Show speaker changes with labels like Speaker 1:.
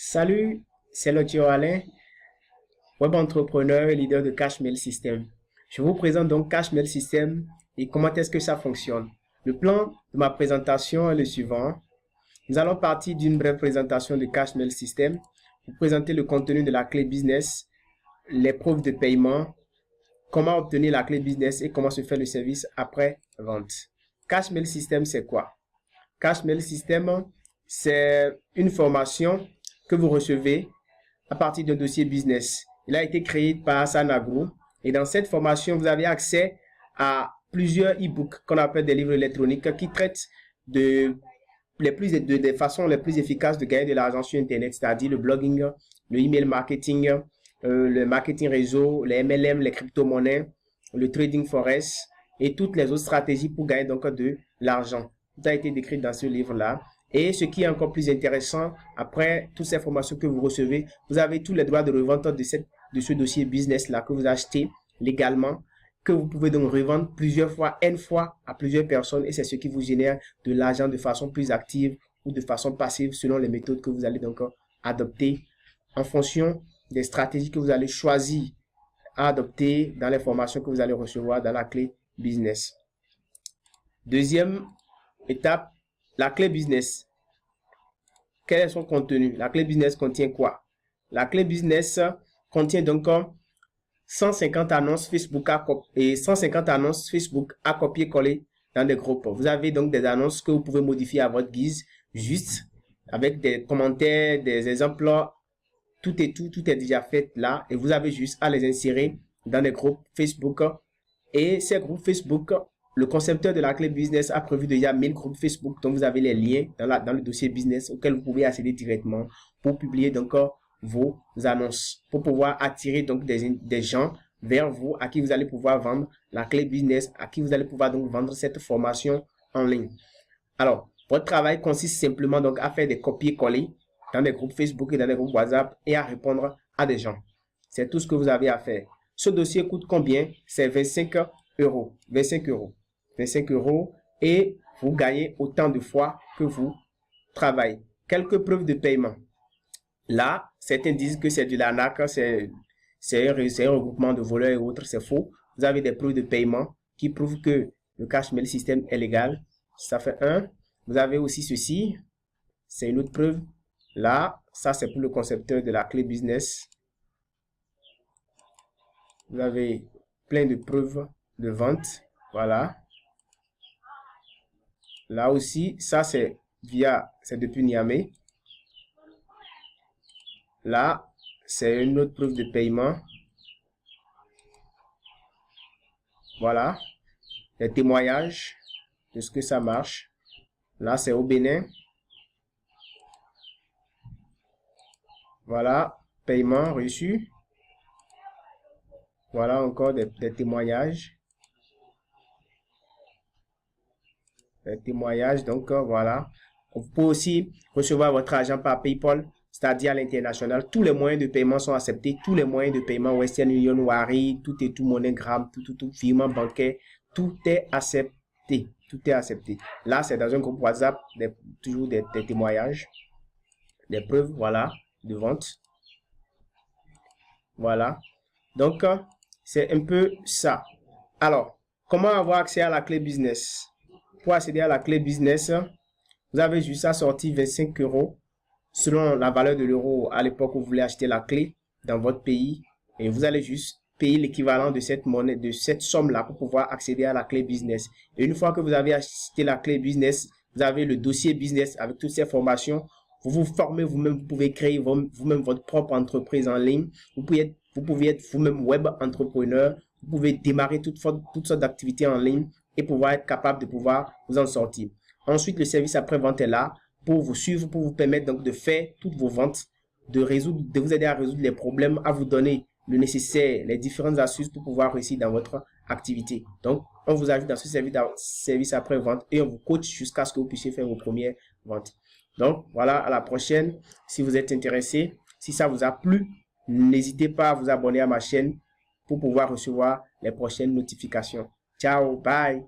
Speaker 1: Salut, c'est Lotio Alain, web entrepreneur et leader de Cashmail System. Je vous présente donc Cashmail System et comment est-ce que ça fonctionne. Le plan de ma présentation est le suivant. Nous allons partir d'une brève présentation de Cashmail System, vous présenter le contenu de la clé business, les preuves de paiement, comment obtenir la clé business et comment se fait le service après vente. Cashmail System, c'est quoi? Cashmail System, c'est une formation que vous recevez à partir d'un dossier business. Il a été créé par Sanagro et dans cette formation, vous avez accès à plusieurs e-books qu'on appelle des livres électroniques qui traitent des façons les plus efficaces de gagner de l'argent sur Internet, c'est-à-dire le blogging, le email marketing, le marketing réseau, les MLM, les crypto-monnaies, le trading forex et toutes les autres stratégies pour gagner donc de l'argent. Tout a été décrit dans ce livre-là. Et ce qui est encore plus intéressant, après toutes ces formations que vous recevez, vous avez tous les droits de revente de ce dossier business-là que vous achetez légalement, que vous pouvez donc revendre plusieurs fois, N fois à plusieurs personnes et c'est ce qui vous génère de l'argent de façon plus active ou de façon passive selon les méthodes que vous allez donc adopter en fonction des stratégies que vous allez choisir à adopter dans les formations que vous allez recevoir dans la clé business. Deuxième étape, la clé business. Quel est son contenu? La clé business contient quoi? La clé business contient donc 150 annonces Facebook et 150 annonces Facebook à copier-coller dans des groupes. Vous avez donc des annonces que vous pouvez modifier à votre guise, juste avec des commentaires, des exemples. Tout est déjà fait là et vous avez juste à les insérer dans des groupes Facebook. Et ces groupes Facebook, le concepteur de la clé business a prévu déjà 1000 groupes Facebook dont vous avez les liens dans le dossier business auquel vous pouvez accéder directement pour publier donc vos annonces, pour pouvoir attirer donc des gens vers vous à qui vous allez pouvoir vendre la clé business, à qui vous allez pouvoir donc vendre cette formation en ligne. Alors, votre travail consiste simplement donc à faire des copier-coller dans des groupes Facebook et dans des groupes WhatsApp et à répondre à des gens. C'est tout ce que vous avez à faire. Ce dossier coûte combien? C'est 25 euros. 25 euros. 25 euros et vous gagnez autant de fois que vous travaillez. Quelques preuves de paiement. Là, certains disent que c'est de l'arnaque, c'est un regroupement de voleurs et autres, c'est faux. Vous avez des preuves de paiement qui prouvent que le Cashmail System est légal. Ça fait un. Vous avez aussi ceci, c'est une autre preuve. Là, ça c'est pour le concepteur de la clé business. Vous avez plein de preuves de vente. Voilà. Là aussi, ça c'est depuis Niamey. Là, c'est une autre preuve de paiement. Voilà. Les témoignages de ce que ça marche. Là, c'est au Bénin. Voilà. Paiement reçu. Voilà encore des témoignages. Les témoignages, donc voilà. Vous pouvez aussi recevoir votre argent par PayPal, c'est-à-dire à l'international. Tous les moyens de paiement sont acceptés. Tous les moyens de paiement, Western Union, Wari, tout, MoneyGram, tout, virement bancaire, tout est accepté. Tout est accepté. Là, c'est dans un groupe WhatsApp, toujours des témoignages, des preuves, voilà, de vente. Voilà. Donc, c'est un peu ça. Alors, comment avoir accès à la clé business? Pour accéder à la clé business, vous avez juste à sortir 25 euros selon la valeur de l'euro à l'époque où vous voulez acheter la clé dans votre pays et vous allez juste payer l'équivalent de cette monnaie, de cette somme-là pour pouvoir accéder à la clé business. Et une fois que vous avez acheté la clé business, vous avez le dossier business avec toutes ces formations. Vous vous formez vous-même, vous pouvez créer vous-même votre propre entreprise en ligne. Vous pouvez être vous-même web entrepreneur. Vous pouvez démarrer toutes sortes d'activités en ligne et pouvoir être capable de pouvoir vous en sortir. Ensuite, le service après-vente est là pour vous suivre, pour vous permettre donc de faire toutes vos ventes, de vous aider à résoudre les problèmes, à vous donner le nécessaire, les différentes astuces pour pouvoir réussir dans votre activité. Donc, on vous ajoute dans ce service après-vente et on vous coach jusqu'à ce que vous puissiez faire vos premières ventes. Donc, voilà, à la prochaine. Si vous êtes intéressé, si ça vous a plu, n'hésitez pas à vous abonner à ma chaîne pour pouvoir recevoir les prochaines notifications. Ciao, bye.